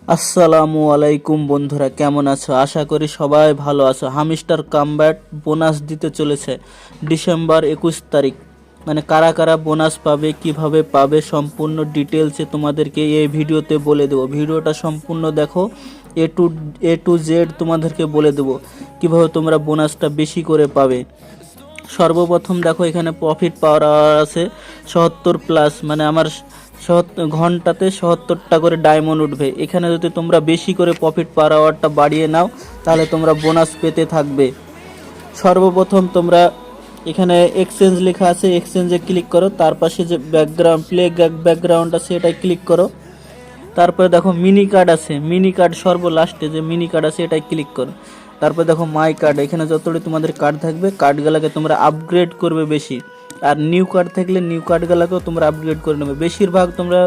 আসসালামু আলাইকুম বন্ধুরা, কেমন আছো? আশা করি সবাই ভালো আছো। হামিস্টার কামব্যাট বোনাস দিতে চলেছে ডিসেম্বর 21 তারিখ। মানে কারা কারা বোনাস পাবে, কিভাবে পাবে, সম্পূর্ণ ডিটেলসে তোমাদেরকে এই ভিডিওতে বলে দেবো। ভিডিওটা সম্পূর্ণ দেখো, এ টু জেড তোমাদেরকে বলে দেবো কিভাবে তোমরা বোনাসটা বেশি করে পাবে। সর্বপ্রথম দেখো, এখানে প্রফিট পাওয়ার আছে ৭০+, মানে আমার ঘন্টাতে ৭০টা করে ডায়মন্ড উঠবে। এখানে যদি তোমরা বেশি করে প্রফিট পাওয়ার আওয়ারটা বাড়িয়ে নাও তাহলে তোমরা বোনাস পেতে থাকবে। সর্বপ্রথম তোমরা এখানে এক্সচেঞ্জ লেখা আছে, এক্সচেঞ্জে ক্লিক করো। তার পাশে যে ব্যাকগ্রাউন্ড আছে এটাই ক্লিক করো। তারপরে দেখো মিনি কার্ড আছে, মিনি কার্ড সর্বলাস্টে যে মিনি কার্ড আছে এটাই ক্লিক করো। তারপরে দেখো মাই কার্ড, এখানে যতটা তোমাদের কার্ড থাকবে কার্ডগুলোকে তোমরা আপগ্রেড করবে বেশি। আর নিউ কার্ড থাকলে নিউ কার্ডগুলোকেও তোমরা আপগ্রেড করে নেবে। বেশিরভাগ তোমরা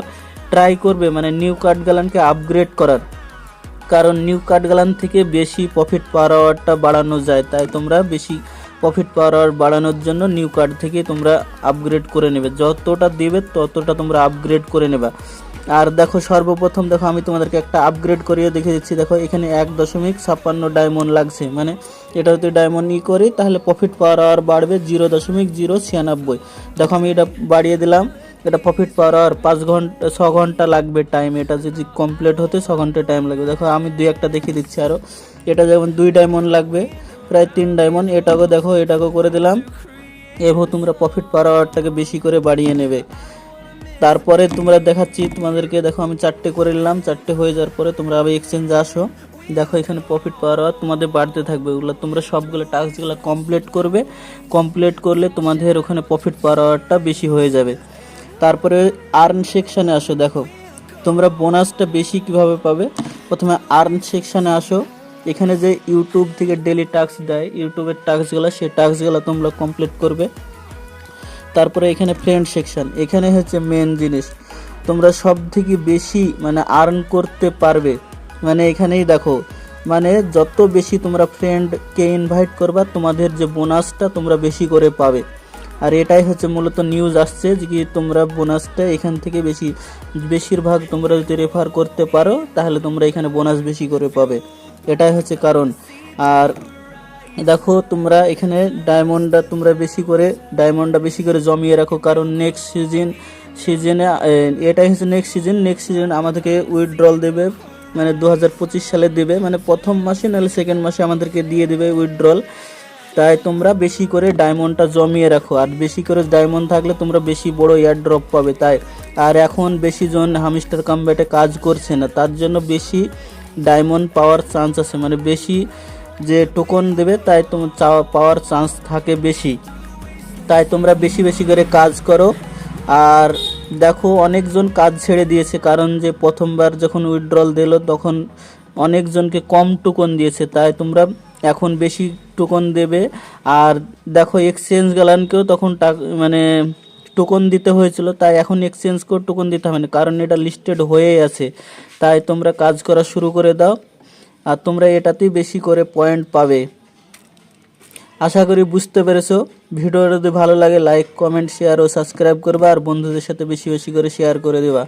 ট্রাই করবে মানে নিউ কার্ডগুলোকে আপগ্রেড করার, কারণ নিউ কার্ডগুলান থেকে বেশি প্রফিট পাওয়ার আওয়ারটা বাড়ানো যায়। তাই তোমরা বেশি প্রফিট পাওয়ার আওয়ার বাড়ানোর জন্য নিউ কার্ড থেকে তোমরা আপগ্রেড করে নেবে। যতটা দেবে ততটা তোমরা আপগ্রেড করে নেবে। আর দেখো সর্বপ্রথম দেখো, আমি তোমাদেরকে একটা আপগ্রেড করিয়ে দেখে দিচ্ছি। দেখো এখানে 1.56 ডায়মন্ড লাগছে, মানে এটা যদি ডায়মন্ড করি তাহলে প্রফিট পাওয়ার আওয়ার বাড়বে 0.096। দেখো আমি এটা বাড়িয়ে দিলাম। এটা প্রফিট পাওয়ার আর 6 ঘন্টা লাগবে টাইম। এটা যদি কমপ্লিট হতে 6 ঘন্টা টাইম লাগবে। দেখো আমি দুই একটা দেখিয়ে দিচ্ছি আরও। এটা যেমন 2 ডায়মন্ড লাগবে, প্রায় 3 ডায়মন্ড। এটাকেও দেখো, এটাকেও করে দিলাম। এভাবে তোমরা প্রফিট পাওয়ার আওয়ারটাকে বেশি করে বাড়িয়ে নেবে। তারপরে তোমরা দেখাচ্ছি তোমাদেরকে। দেখো আমি 4টে করে নিলাম। 4টে হয়ে যাওয়ার পরে তোমরা আবার এক্সচেঞ্জে আসো। দেখো এখানে প্রফিট পাওয়ার আওয়ার তোমাদের বাড়তে থাকবে। ওগুলো তোমরা সবগুলো টাস্কগুলো কমপ্লিট করবে। কমপ্লিট করলে তোমাদের ওখানে প্রফিট পাওয়ার আওয়ারটা বেশি হয়ে যাবে। তারপরে আর্ন সেকশানে আসো। দেখো তোমরা বোনাসটা বেশি কিভাবে পাবে। প্রথমে আর্ন সেকশানে আসো। এখানে যে ইউটিউব থেকে ডেলি টাস্ক দেয়, ইউটিউবের টাস্কগুলো, সেই টাস্কগুলো তোমরা কমপ্লিট করবে। তারপরে এখানে ফ্রেন্ড সেকশন, এখানে হচ্ছে মেন জিনিস। তোমরা সব থেকে বেশি মানে আর্ন করতে পারবে। মানে এখানেই দেখো, মানে যত বেশি তোমরা ফ্রেন্ডকে ইনভাইট করবা তোমাদের যে বোনাসটা তোমরা বেশি করে পাবে। আর এটাই হচ্ছে মূলত নিউজ আসছে যে কি তোমরা বোনাসটা এখান থেকে বেশিরভাগ তোমরা যদি রেফার করতে পারো তাহলে তোমরা এখানে বোনাস বেশি করে পাবে। এটাই হচ্ছে কারণ। আর দেখো তোমরা এখানে ডায়মন্ডটা বেশি করে জমিয়ে রাখো, কারণ নেক্সট সিজনে এটাই হচ্ছে নেক্সট সিজন আমাদেরকে উইথড্রল দেবে, মানে 2025 সালে দেবে, মানে প্রথম মাসে নাহলে সেকেন্ড মাসে আমাদেরকে দিয়ে দেবে উইথড্রল। তাই তোমরা বেশি করে ডায়মন্ডটা জমিয়ে রাখো। আর বেশি করে ডায়মন্ড থাকলে তোমরা বেশি বড় এয়ার ড্রপ পাবে। তাই আর এখন বেশি জন হামিস্টার কামব্যাটে কাজ করছে না, তার জন্য বেশি ডায়মন্ড পাওয়ার চান্স আছে, মানে বেশি যে টোকন দেবে তাই তোমার পাওয়ার চান্স থাকে বেশি। তাই তোমরা বেশি বেশি করে কাজ করো। আর দেখো অনেকজন কাজ ছেড়ে দিয়েছে, কারণ যে প্রথমবার যখন উইথড্রল দিল তখন অনেকজনকে কম টোকন দিয়েছে। তাই তোমরা এখন বেশি টোকন দেবে। আর দেখো এক্সচেঞ্জ গ্যালানকেও তখন মানে টোকন দিতে হয়েছিল, তাই এখন এক্সচেঞ্জ করে টোকন দিতে হবে না, কারণ এটা লিস্টেড হয়েই আছে। তাই তোমরা কাজ করা শুরু করে দাও, আর তোমরা এটাতেই বেশি করে পয়েন্ট পাবে। আশা করি বুঝতে পেরেছো। ভিডিওটা যদি ভালো লাগে লাইক, কমেন্ট, শেয়ার ও সাবস্ক্রাইব করবা। আর বন্ধুদের সাথে বেশি বেশি করে শেয়ার করে দেবা।